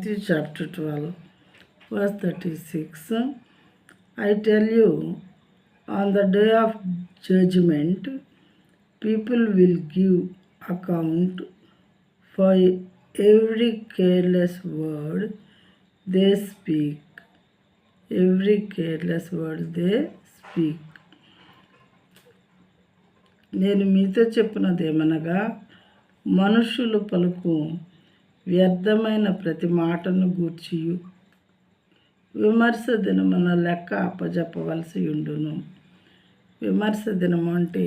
Matthew chapter 12, verse 36. I tell you, on the day of judgment, people will give account for every careless word they speak. Every careless word they speak. నేను మీతో చెప్పినదేమనగా, మనుషులు పలుకు వ్యర్థమైన ప్రతి మాటను గూర్చియు విమర్శ దినమున లెక్క అప్పజెప్పవలసి ఉండును. విమర్శ దినము అంటే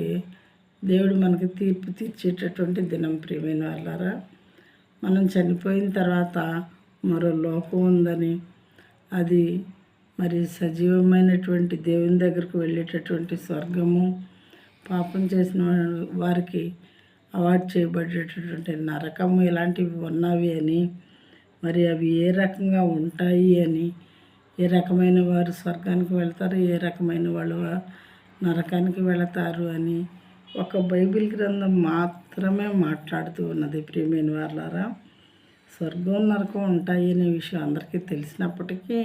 దేవుడు మనకి తీర్పు తీర్చేటటువంటి దినం. ప్రియమైన వాళ్ళారా, మనం చనిపోయిన తర్వాత మరో లోకం ఉందని, అది మరి సజీవమైనటువంటి దేవుని దగ్గరకు వెళ్ళేటటువంటి స్వర్గము, పాపం చేసిన వారికి అవార్డు చేయబడేటటువంటి నరకము ఇలాంటివి ఉన్నవి అని, మరి అవి ఏ రకంగా ఉంటాయి అని, ఏ రకమైన వారు స్వర్గానికి వెళ్తారు, ఏ రకమైన వాళ్ళు నరకానికి వెళతారు అని ఒక బైబిల్ గ్రంథం మాత్రమే మాట్లాడుతూ ఉన్నది. ప్రియమైన వాళ్ళారా, స్వర్గం నరకం ఉంటాయి అనే విషయం అందరికీ తెలిసినప్పటికీ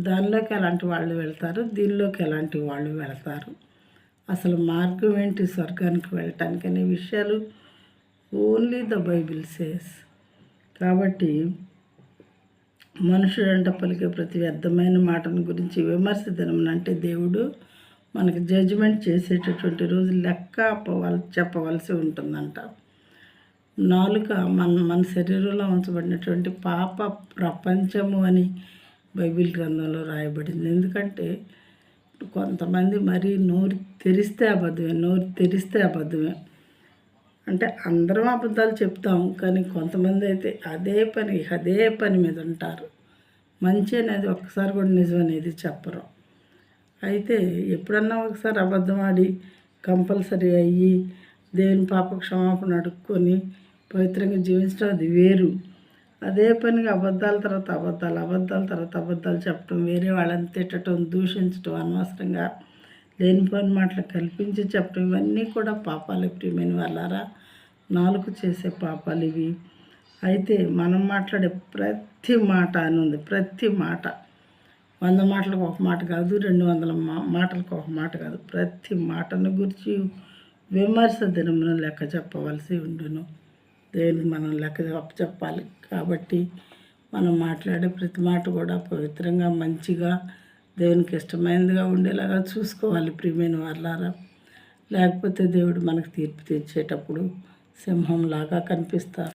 దానిలోకి ఎలాంటి వాళ్ళు వెళ్తారు, దీనిలోకి ఎలాంటి వాళ్ళు వెళ్తారు, అసలు మార్గం ఏంటి స్వర్గానికి వెళ్ళటానికి అనే విషయాలు ఓన్లీ ద బైబిల్ సేస్. కాబట్టి మనుషుడంట పలికే ప్రతి వ్యర్థమైన మాటను గురించి విమర్శ దినమునంటే దేవుడు మనకి జడ్జిమెంట్ చేసేటటువంటి రోజు లెక్క చెప్పవలసి ఉంటుందంట. నాలుక మన శరీరంలో ఉంచబడినటువంటి పాప ప్రపంచము అని బైబిల్ గ్రంథంలో రాయబడింది. ఎందుకంటే కొంతమంది మరీ నోరు తెరిస్తే అబద్ధమే. అంటే అందరం అబద్ధాలు చెప్తాం, కానీ కొంతమంది అయితే అదే పని మీద ఉంటారు. మంచి అనేది ఒక్కసారి కూడా నిజం అనేది చెప్పరు. అయితే ఎప్పుడన్నా ఒకసారి అబద్ధం ఆడి కంపల్సరీ అయ్యి దేవుని పాప క్షమాపణ అడుక్కొని పవిత్రంగా జీవించడం అది వేరు. అదే పనిగా అబద్ధాల తర్వాత అబద్ధాలు చెప్పడం, వేరే వాళ్ళని తిట్టడం, దూషించడం, అనవసరంగా లేనిపోని మాటలు కల్పించి చెప్పడం, ఇవన్నీ కూడా పాపాలు. ప్రియమైన వాళ్ళారా, నాలుగు చేసే పాపాలు ఇవి. అయితే మనం మాట్లాడే ప్రతి మాట అని ఉంది. ప్రతి మాట 100 మాటలకు ఒక మాట కాదు, 200 మాటలకు ఒక మాట కాదు. ప్రతి మాటను గురించి విమర్శ దినమున లెక్క చెప్పవలసి ఉండును. దేవునికి మనం లెక్క చెప్పాలి. కాబట్టి మనం మాట్లాడే ప్రతి మాట కూడా పవిత్రంగా, మంచిగా, దేవునికి ఇష్టమైనదిగా ఉండేలాగా చూసుకోవాలి. ప్రియమైన వాళ్ళారా, లేకపోతే దేవుడు మనకు తీర్పు తీర్చేటప్పుడు సింహంలాగా కనిపిస్తారు.